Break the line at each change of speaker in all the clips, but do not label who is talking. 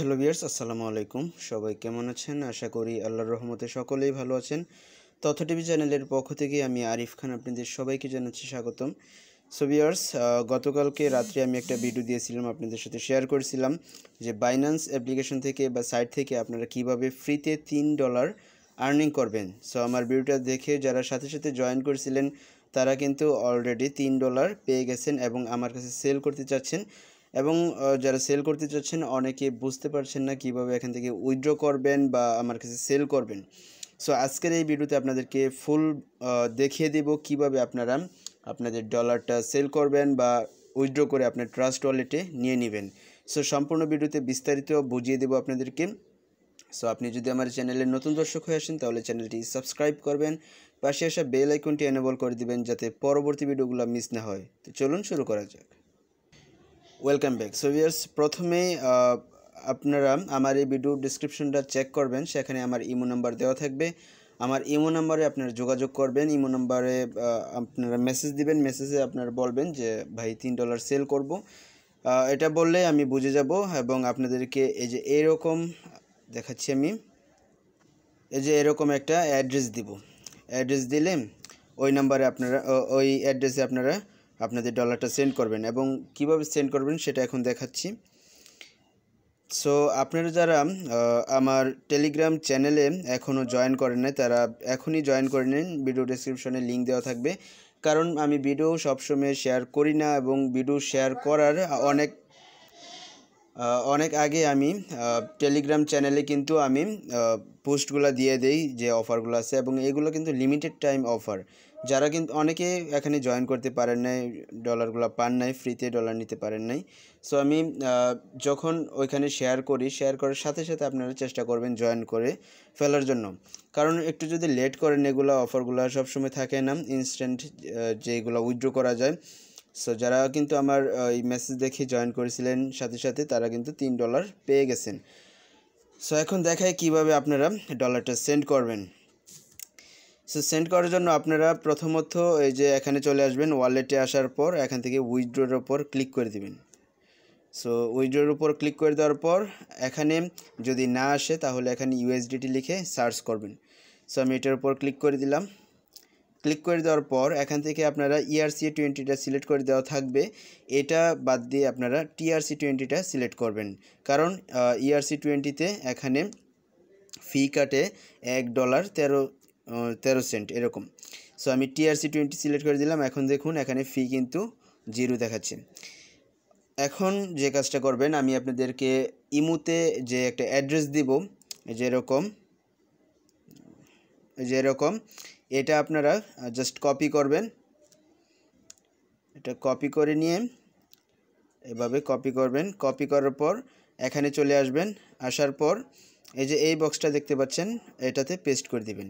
Hello viewers, আসসালামু আলাইকুম। সবাই কেমন আছেন? আশা করি আল্লাহর রহমতে সকলেই ভালো আছেন। তথ্য টিভি চ্যানেলের পক্ষ থেকে আমি আরিফ খান আপনাদের সবাইকে জানাচ্ছি স্বাগতম। সো ভিউয়ার্স, গতকালকে রাত্রে আমি একটা ভিডিও দিয়েছিলাম, আপনাদের সাথে শেয়ার করেছিলাম যে বাইন্যান্স অ্যাপ্লিকেশন থেকে বা সাইট থেকে আপনারা কিভাবে ফ্রিতে $3 আর্নিং করবেন। সো আমার ভিডিওটা দেখে যারা সাথে সাথে জয়েন করেছিলেন তারা কিন্তু অলরেডি $3 পেয়ে গেছেন এবং আমার কাছে সেল করতে চাচ্ছেন। এবং যারা সেল করতে চাচ্ছেন অনেকে বুঝতে পারছেন না কিভাবে এখান থেকে উইথড্র করবেন বা আমার কাছে সেল করবেন। সো আজকের এই ভিডিওতে আপনাদেরকে ফুল দেখিয়ে দেব কিভাবে আপনারা আপনাদের ডলারটা সেল করবেন বা উইথড্র করে আপনার ট্রাস্ট ওয়ালেটে নিয়ে নেবেন। সো সম্পূর্ণ ভিডিওতে বিস্তারিত বুঝিয়ে দেব আপনাদেরকে। সো আপনি যদি আমার চ্যানেলের নতুন দর্শক হয়ে আসেন তাহলে চ্যানেলটি সাবস্ক্রাইব করবেন, পাশে আসা বেল আইকনটি এনেবল করে দিবেন যাতে পরবর্তী ভিডিওগুলো মিস না হয়। তো চলুন শুরু করা যাক। Welcome back. সো ভিউয়ার্স, প্রথমে আপনারা আমার এই ভিডিও ডেসক্রিপশনটা চেক করবেন, সেখানে আমার ইমো নাম্বার দেওয়া থাকবে। আমার ইমো নাম্বারে আপনারা যোগাযোগ করবেন। ইমো নাম্বারে আপনারা মেসেজ দিবেন, মেসেজে আপনারা বলবেন যে ভাই $3 সেল করব। এটা বললে আমি বুঝে যাব এবং আপনাদেরকে এই যে এরকম দেখাচ্ছি, আমি এই যে এরকম একটা অ্যাড্রেস দিব। অ্যাড্রেস দিলে ওই নাম্বারে আপনারা ওই অ্যাড্রেসে আপনারা আপনাদের ডলারটা সেন্ড করবেন এবং কিভাবে সেন্ড করবেন সেটা এখন দেখাচ্ছি। সো আপনারা যারা আমার টেলিগ্রাম চ্যানেলে এখনও জয়েন করেন নাই তারা এখনই জয়েন করে নিন, ভিডিও ডেসক্রিপশনে লিঙ্ক দেওয়া থাকবে। কারণ আমি ভিডিও সবসময় শেয়ার করি না এবং ভিডিও শেয়ার করার অনেক আগে আমি টেলিগ্রাম চ্যানেলে কিন্তু আমি পোস্টগুলো দিয়ে দেই যে অফারগুলো আছে এবং এগুলো কিন্তু লিমিটেড টাইম অফার। যারা কিন্তু অনেকে এখানে জয়েন করতে পারেন নাই, ডলারগুলো পান নাই, ফ্রিতে ডলার নিতে পারেন নাই। সো আমি যখন ওইখানে শেয়ার করার সাথে সাথে আপনারা চেষ্টা করবেন জয়েন করে ফেলার জন্য। কারণ একটু যদি লেট করেন এগুলো অফারগুলো সবসময় থাকে না ইনস্ট্যান্ট যেগুলো উইথড্র করা যায়। সো যারা কিন্তু আমার এই মেসেজ দেখে জয়েন করেছিলেন সাথে সাথে তারা কিন্তু $3 পেয়ে গেছেন। সো এখন দেখায় কিভাবে আপনারা ডলারটা সেন্ড করবেন। সো সেন্ড করার জন্য আপনারা প্রথমত এই যে এখানে চলে আসবেন, ওয়ালেটে আসার পর এখান থেকে উইথড্রোর ওপর ক্লিক করে দিবেন। সো উইথড্রোর উপর ক্লিক করে দেওয়ার পর এখানে যদি না আসে তাহলে এখানে USDT লিখে সার্চ করবেন। সো আমি এটার উপর ক্লিক করে দিলাম। ক্লিক করে দেওয়ার পর এখান থেকে আপনারা ERC20টা সিলেক্ট করে দেওয়া থাকবে, এটা বাদ দিয়ে আপনারা TRC20টা সিলেক্ট করবেন। কারণ ERC20তে এখানে ফি কাটে $1.13 এরকম। সো আমি TRC20 সিলেক্ট করে দিলাম। এখন দেখুন এখানে ফি কিন্তু 0 দেখাচ্ছে। এখন যে কাজটা করবেন, আমি আপনাদেরকে ইমোতে যে একটা অ্যাড্রেস দিব, যেরকম এটা আপনারা জাস্ট কপি করবেন। এটা কপি করে নিয়ে এভাবে কপি করবেন। কপি করার পর এখানে চলে আসবেন। আসার পর এই যে এই বক্সটা দেখতে পাচ্ছেন, এটাতে পেস্ট করে দিবেন।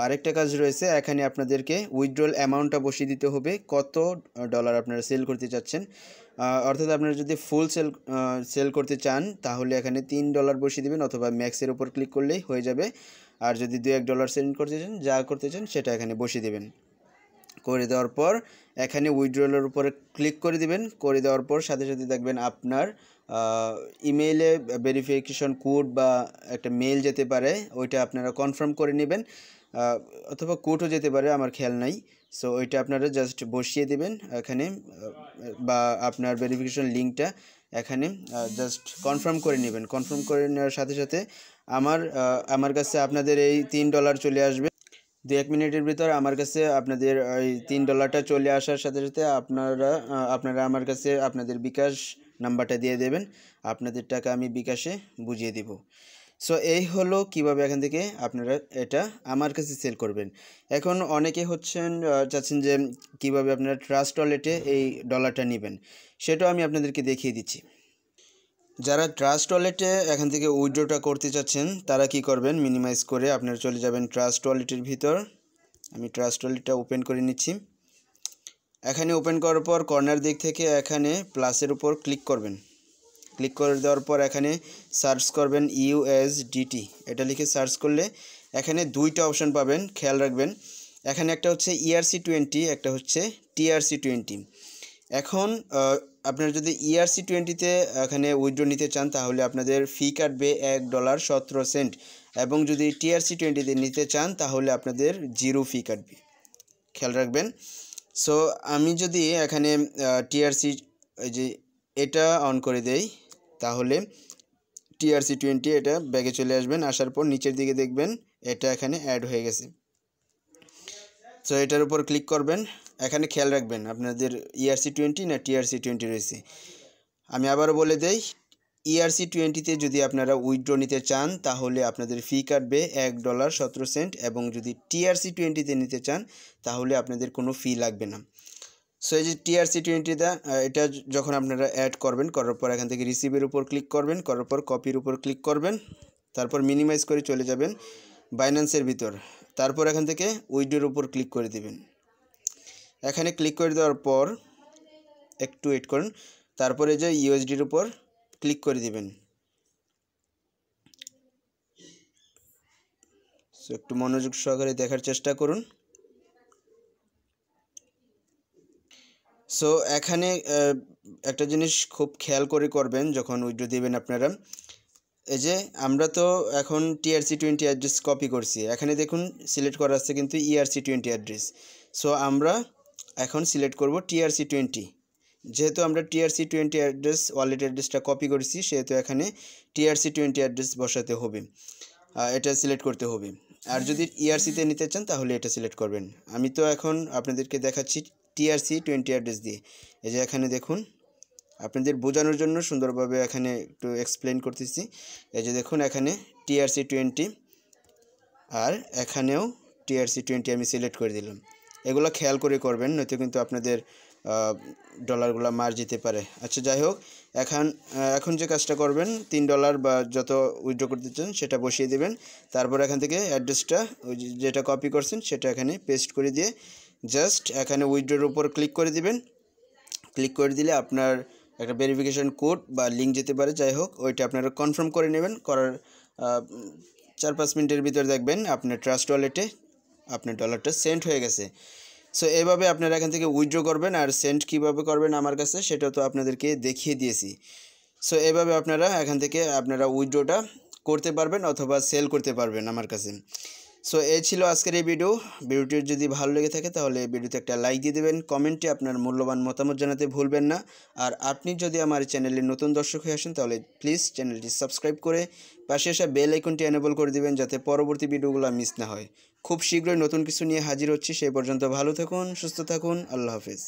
আরেকটা কাজ রয়েছে, এখানে আপনাদেরকে উইথড্রল অ্যামাউন্টটা বসিয়ে দিতে হবে, কত ডলার আপনারা সেল করতে চাচ্ছেন। অর্থাৎ আপনারা যদি ফুল সেল করতে চান তাহলে এখানে $3 বসিয়ে দেবেন, অথবা ম্যাক্সের উপর ক্লিক করলেই হয়ে যাবে। আর যদি $2-1 সেল করতে চান, যা করতে চান সেটা এখানে বসিয়ে দেবেন। করে দেওয়ার পর এখানে উইথড্রলের উপরে ক্লিক করে দিবেন। করে দেওয়ার পর সাথে সাথে দেখবেন আপনার ইমেইলে ভেরিফিকেশন কোড বা একটা মেইল যেতে পারে, ওইটা আপনারা কনফার্ম করে নেবেন, অথবা কোডও যেতে পারে, আমার খেয়াল নাই। সো ওইটা আপনারা জাস্ট বসিয়ে দেবেন এখানে, বা আপনার ভেরিফিকেশন লিঙ্কটা এখানে জাস্ট কনফার্ম করে নেবেন। কনফার্ম করে নেওয়ার সাথে সাথে আমার কাছে আপনাদের এই $3 চলে আসবে। 2-1 মিনিটের ভিতর আমার কাছে আপনাদের এই $3টা চলে আসার সাথে সাথে আপনারা আমার কাছে আপনাদের বিকাশ নাম্বারটা দিয়ে দেবেন, আপনাদের টাকা আমি বিকাশে বুঝিয়ে দিব। সো এই হলো কিভাবে এখান থেকে আপনারা এটা আমার কাছে সেল করবেন। এখন অনেকে চাচ্ছেন যে কিভাবে আপনারা ট্রাস্ট ওয়ালেটে এই ডলারটা নেবেন, সেটাও আমি আপনাদেরকে দেখিয়ে দিচ্ছি। যারা ট্রাস্ট ওয়ালেটে এখান থেকে উইথড্রটা করতে চাচ্ছেন তারা কি করবেন, মিনিমাইজ করে আপনারা চলে যাবেন ট্রাস্ট ওয়ালেটের ভিতর। আমি ট্রাস্ট ওয়ালেটটা ওপেন করে নিচ্ছি। এখানে ওপেন করার পর কর্নার দিক থেকে এখানে প্লাসের উপর ক্লিক করবেন। ক্লিক করে দেওয়ার পর এখানে সার্চ করবেন USDT, এটা লিখে সার্চ করলে এখানে 2টা অপশান পাবেন, খেয়াল রাখবেন। এখানে একটা হচ্ছে ERC20, একটা হচ্ছে TRC20। এখন আপনারা যদি ERC20 এখানে উইথড্র নিতে চান তাহলে আপনাদের ফি কাটবে $1.17 এবং যদি TRC20 নিতে চান তাহলে আপনাদের 0 ফি কাটবে, খেয়াল রাখবেন। সো আমি যদি এখানে TRC এই যে এটা অন করে দেই তাহলে TRC20 এটা ব্যাগে চলে আসবেন, আসার পর নিচের দিকে দেখবেন এটা এখানে অ্যাড হয়ে গেছে। সো এটার উপর ক্লিক করবেন। এখানে খেয়াল রাখবেন আপনাদের ERC20 না TRC20 রয়েছে। আমি আবারও বলে দেই, ERC20 যদি আপনারা উইথড্র নিতে চান তাহলে আপনাদের ফি কাটবে $1.17 এবং যদি TRC20 নিতে চান তাহলে আপনাদের কোনো ফি লাগবে না। সো এই যে TRC20 এটা যখন আপনারা অ্যাড করবেন, করার পর এখান থেকে রিসিভের উপর ক্লিক করবেন, করার পর কপির উপর ক্লিক করবেন, তারপর মিনিমাইজ করে চলে যাবেন বাইন্যান্সের ভিতর, তারপর এখান থেকে উইথড্রর উপর ক্লিক করে দিবেন। এখানে ক্লিক করে দেওয়ার পর একটু ওয়েট করুন, তারপরে যে USDর উপর ক্লিক করে দিবেন। সো একটু মনোযোগ সহকারে দেখার চেষ্টা করুন। সো এখানে একটা জিনিস খুব খেয়াল করে করবেন যখন উইথড্র দিবেন আপনারা, এই যে আমরা তো এখন TRC20 অ্যাড্রেস কপি করছি, এখানে দেখুন সিলেক্ট করা আছে কিন্তু ERC20 অ্যাড্রেস। সো আমরা এখন সিলেক্ট করব TRC20। যেহেতু আমরা TRC20 অ্যাড্রেস ওয়ালেট অ্যাড্রেসটা কপি করেছি সেহেতু এখানে TRC20 অ্যাড্রেস বসাতে হবে, এটা সিলেক্ট করতে হবে। আর যদি ERC-তে নিতে চান তাহলে এটা সিলেক্ট করবেন। আমি তো এখন আপনাদেরকে দেখাচ্ছি TRC20 অ্যাড্রেস দিয়ে। এই যে এখানে দেখুন, আপনাদের বোঝানোর জন্য সুন্দরভাবে এখানে একটু এক্সপ্লেন করতেছি। এই যে দেখুন এখানে TRC20 আর এখানেও TRC20 আমি সিলেক্ট করে দিলাম। এগুলো খেয়াল করে করবেন, নয়তো কিন্তু আপনাদের ডলারগুলো মার যেতে পারে। আচ্ছা যাই হোক, এখন যে কাজটা করবেন $3 বা যত উইথড্র করতে চান সেটা বসিয়ে দেবেন। তারপর এখান থেকে অ্যাড্রেসটা ওই যেটা কপি করছেন সেটা এখানে পেস্ট করে দিয়ে জাস্ট এখানে উইথড্রর উপর ক্লিক করে দিবেন। ক্লিক করে দিলে আপনার একটা ভেরিফিকেশন কোড বা লিঙ্ক যেতে পারে, যাই হোক ওইটা আপনারা কনফার্ম করে নেবেন। করার 4-5 মিনিটের ভিতর দেখবেন আপনার ট্রাস্ট ওয়ালেটে আপনার ডলারটা সেন্ড হয়ে গেছে। সো এভাবে আপনারা এখান থেকে উইথড্র করবেন। আর সেন্ড কীভাবে করবেন আমার কাছে সেটা তো আপনাদেরকে দেখিয়ে দিয়েছি। সো এভাবে আপনারা এখান থেকে আপনারা উইথড্রটা করতে পারবেন অথবা সেল করতে পারবেন আমার কাছে। সো এই ছিল আজকের এই ভিডিওটি যদি ভালো লেগে থাকে তাহলে ভিডিওতে একটা লাইক দিয়ে দেবেন, কমেন্টে আপনার মূল্যবান মতামত জানাতে ভুলবেন না। আর আপনি যদি আমার চ্যানেলের নতুন দর্শক হয়ে আসেন তাহলে প্লিজ চ্যানেলটি সাবস্ক্রাইব করে পাশে আসা বেল আইকনটি এনেবল করে দিবেন যাতে পরবর্তী ভিডিওগুলো মিস না হয়। খুব শীঘ্রই নতুন কিছু নিয়ে হাজির হচ্ছি, সেই পর্যন্ত ভালো থাকুন, সুস্থ থাকুন, আল্লাহ হাফেজ।